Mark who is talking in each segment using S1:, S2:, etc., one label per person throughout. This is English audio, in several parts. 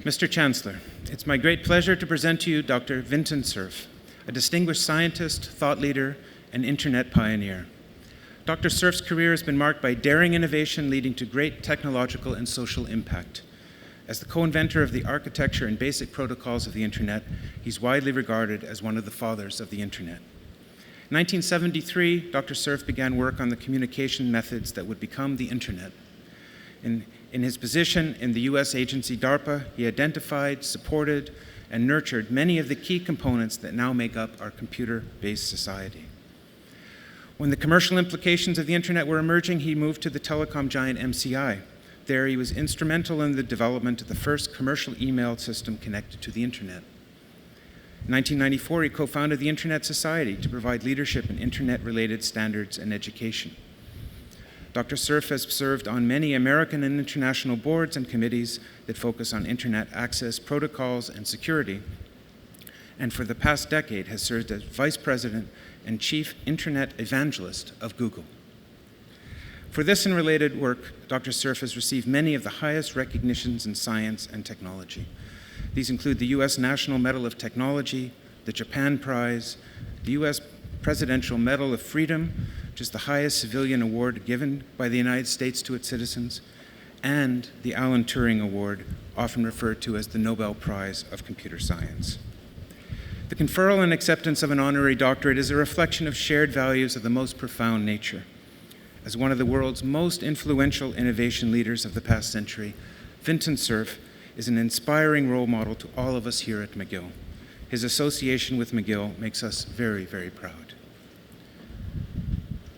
S1: Mr. Chancellor, it's my great pleasure to present to you Dr. Vinton Cerf, a distinguished scientist, thought leader, and internet pioneer. Dr. Cerf's career has been marked by daring innovation leading to great technological and social impact. As the co-inventor of the architecture and basic protocols of the internet, he's widely regarded as one of the fathers of the internet. In 1973, Dr. Cerf began work on the communication methods that would become the internet. In his position in the US agency DARPA, he identified, supported, and nurtured many of the key components that now make up our computer-based society. When the commercial implications of the internet were emerging, he moved to the telecom giant MCI. There, he was instrumental in the development of the first commercial email system connected to the internet. In 1994, he co-founded the Internet Society to provide leadership in internet-related standards and education. Dr. Cerf has served on many American and international boards and committees that focus on internet access protocols and security, and for the past decade has served as Vice President and Chief Internet Evangelist of Google. For this and related work, Dr. Cerf has received many of the highest recognitions in science and technology. These include the US National Medal of Technology, the Japan Prize, the US Presidential Medal of Freedom, which is the highest civilian award given by the United States to its citizens, and the Alan Turing Award, often referred to as the Nobel Prize of Computer Science. The conferral and acceptance of an honorary doctorate is a reflection of shared values of the most profound nature. As one of the world's most influential innovation leaders of the past century, Vinton Cerf is an inspiring role model to all of us here at McGill. His association with McGill makes us very, very proud.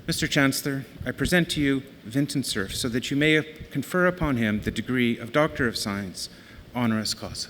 S1: Mr. Chancellor, I present to you Vinton Cerf so that you may confer upon him the degree of Doctor of Science, honoris causa.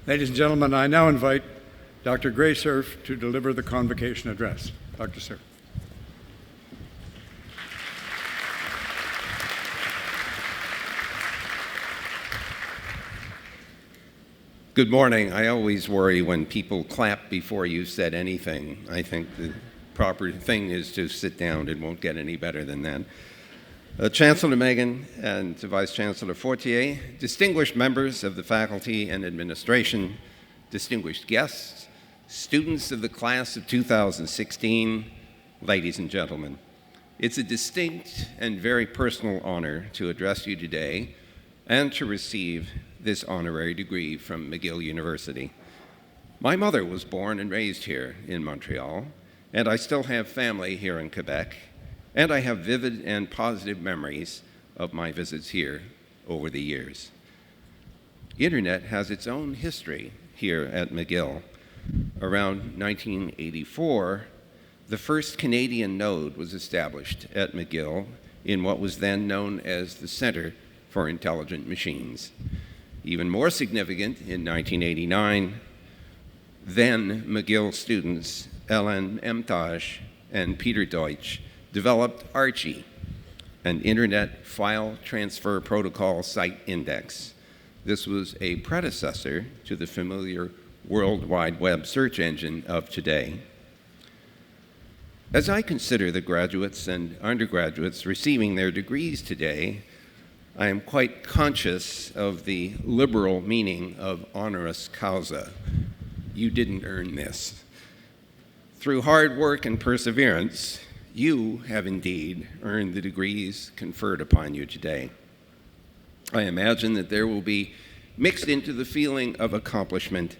S2: Ladies and gentlemen, I now invite Dr. Gray Cerf to deliver the convocation address. Dr. Cerf.
S3: Good morning. I always worry when people clap before you've said anything. I think the proper thing is to sit down. It won't get any better than that. Chancellor Megan and Vice Chancellor Fortier, distinguished members of the faculty and administration, distinguished guests, students of the class of 2016, ladies and gentlemen. It's a distinct and very personal honor to address you today and to receive this honorary degree from McGill University. My mother was born and raised here in Montreal, and I still have family here in Quebec, and I have vivid and positive memories of my visits here over the years. The internet has its own history here at McGill. Around 1984, the first Canadian node was established at McGill in what was then known as the Centre for Intelligent Machines. Even more significant, in 1989, then McGill students Ellen Emtage and Peter Deutsch developed Archie, an Internet File Transfer Protocol site index. This was a predecessor to the familiar World Wide Web search engine of today. As I consider the graduates and undergraduates receiving their degrees today, I am quite conscious of the liberal meaning of honoris causa. You didn't earn this. Through hard work and perseverance, you have indeed earned the degrees conferred upon you today. I imagine that there will be mixed into the feeling of accomplishment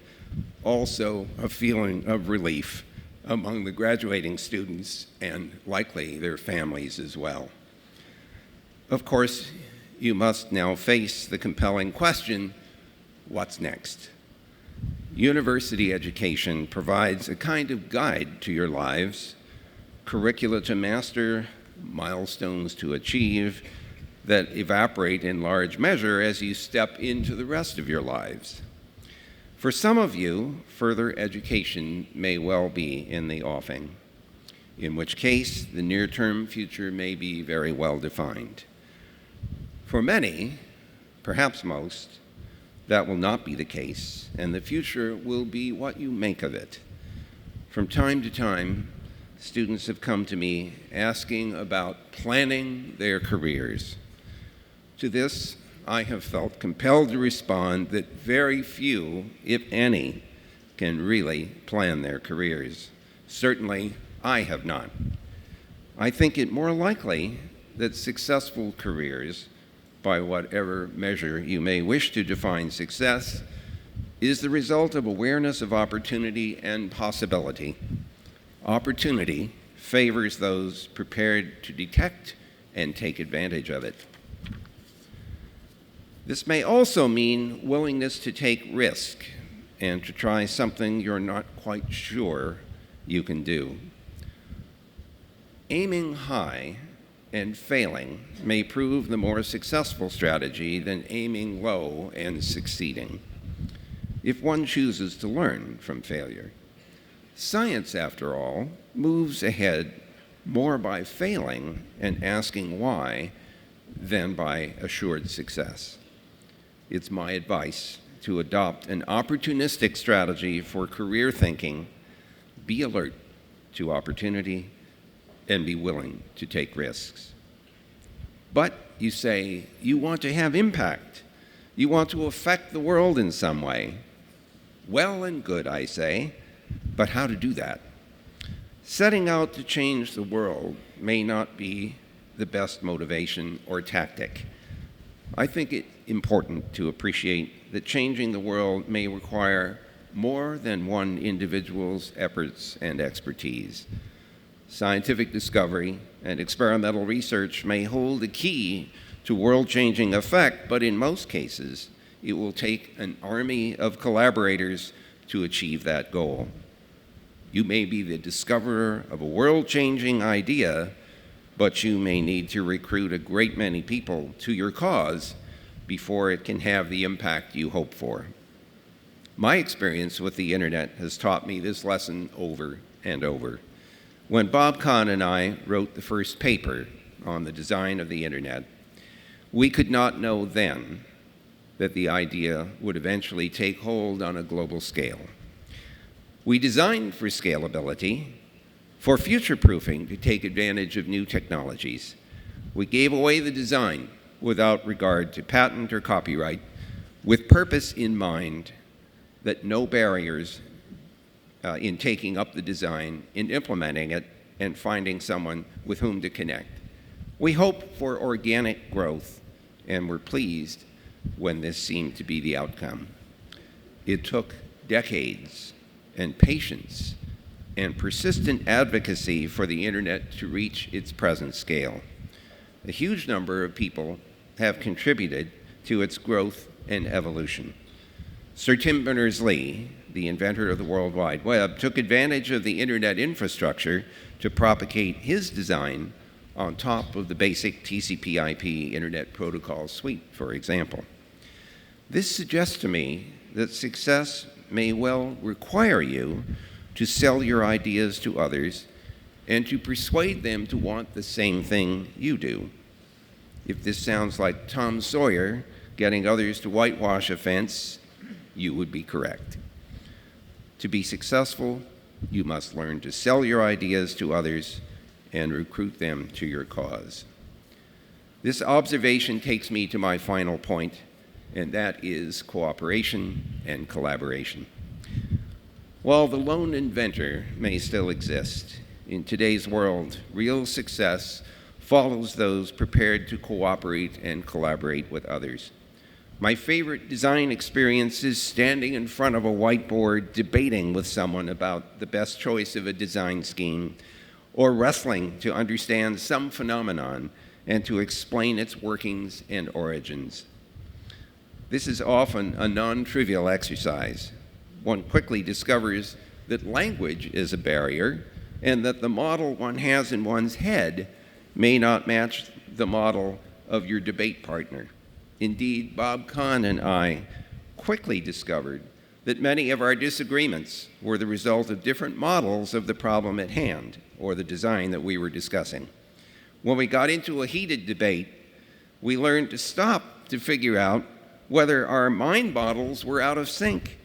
S3: also a feeling of relief among the graduating students and likely their families as well. Of course, you must now face the compelling question, what's next? University education provides a kind of guide to your lives, curricula to master, milestones to achieve that evaporate in large measure as you step into the rest of your lives. For some of you, further education may well be in the offing, in which case the near-term future may be very well defined. For many, perhaps most, that will not be the case, and the future will be what you make of it. From time to time, students have come to me asking about planning their careers. To this, I have felt compelled to respond that very few, if any, can really plan their careers. Certainly, I have not. I think it more likely that successful careers, by whatever measure you may wish to define success, is the result of awareness of opportunity and possibility. Opportunity favors those prepared to detect and take advantage of it. This may also mean willingness to take risk and to try something you're not quite sure you can do. Aiming high and failing may prove the more successful strategy than aiming low and succeeding, if one chooses to learn from failure. Science, after all, moves ahead more by failing and asking why than by assured success. It's my advice to adopt an opportunistic strategy for career thinking, be alert to opportunity, and be willing to take risks. But you say you want to have impact. You want to affect the world in some way. Well and good, I say, but how to do that? Setting out to change the world may not be the best motivation or tactic. I think it important to appreciate that changing the world may require more than one individual's efforts and expertise. Scientific discovery and experimental research may hold the key to world-changing effect, but in most cases, it will take an army of collaborators to achieve that goal. You may be the discoverer of a world-changing idea, but you may need to recruit a great many people to your cause before it can have the impact you hope for. My experience with the internet has taught me this lesson over and over. When Bob Kahn and I wrote the first paper on the design of the internet, we could not know then that the idea would eventually take hold on a global scale. We designed for scalability, for future-proofing to take advantage of new technologies. We gave away the design without regard to patent or copyright, with purpose in mind that no barriers in taking up the design, in implementing it, and finding someone with whom to connect. We hope for organic growth, and we're pleased when this seemed to be the outcome. It took decades and patience and persistent advocacy for the internet to reach its present scale. A huge number of people have contributed to its growth and evolution. Sir Tim Berners-Lee, the inventor of the World Wide Web, took advantage of the internet infrastructure to propagate his design on top of the basic TCP/IP Internet Protocol suite, for example. This suggests to me that success may well require you to sell your ideas to others and to persuade them to want the same thing you do. If this sounds like Tom Sawyer getting others to whitewash a fence, you would be correct. To be successful, you must learn to sell your ideas to others and recruit them to your cause. This observation takes me to my final point, and that is cooperation and collaboration. While the lone inventor may still exist, in today's world, real success follows those prepared to cooperate and collaborate with others. My favorite design experience is standing in front of a whiteboard debating with someone about the best choice of a design scheme, or wrestling to understand some phenomenon and to explain its workings and origins. This is often a non-trivial exercise. One quickly discovers that language is a barrier and that the model one has in one's head may not match the model of your debate partner. Indeed, Bob Kahn and I quickly discovered that many of our disagreements were the result of different models of the problem at hand, or the design that we were discussing. When we got into a heated debate, we learned to stop to figure out whether our mind models were out of sync.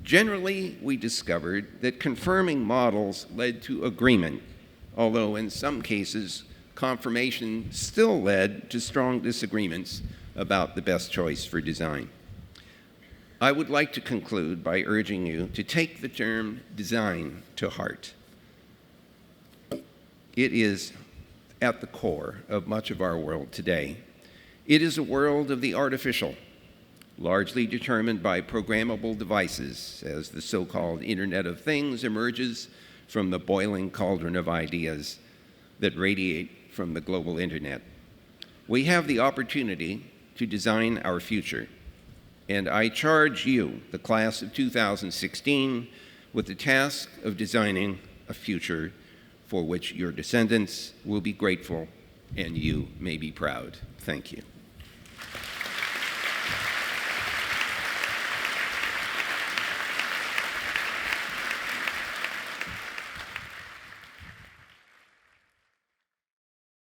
S3: Generally, we discovered that confirming models led to agreement, although in some cases, confirmation still led to strong disagreements about the best choice for design. I would like to conclude by urging you to take the term design to heart. It is at the core of much of our world today. It is a world of the artificial, largely determined by programmable devices as the so-called Internet of Things emerges from the boiling cauldron of ideas that radiate from the global internet. We have the opportunity to design our future, and I charge you, the class of 2016, with the task of designing a future for which your descendants will be grateful and you may be proud. Thank you.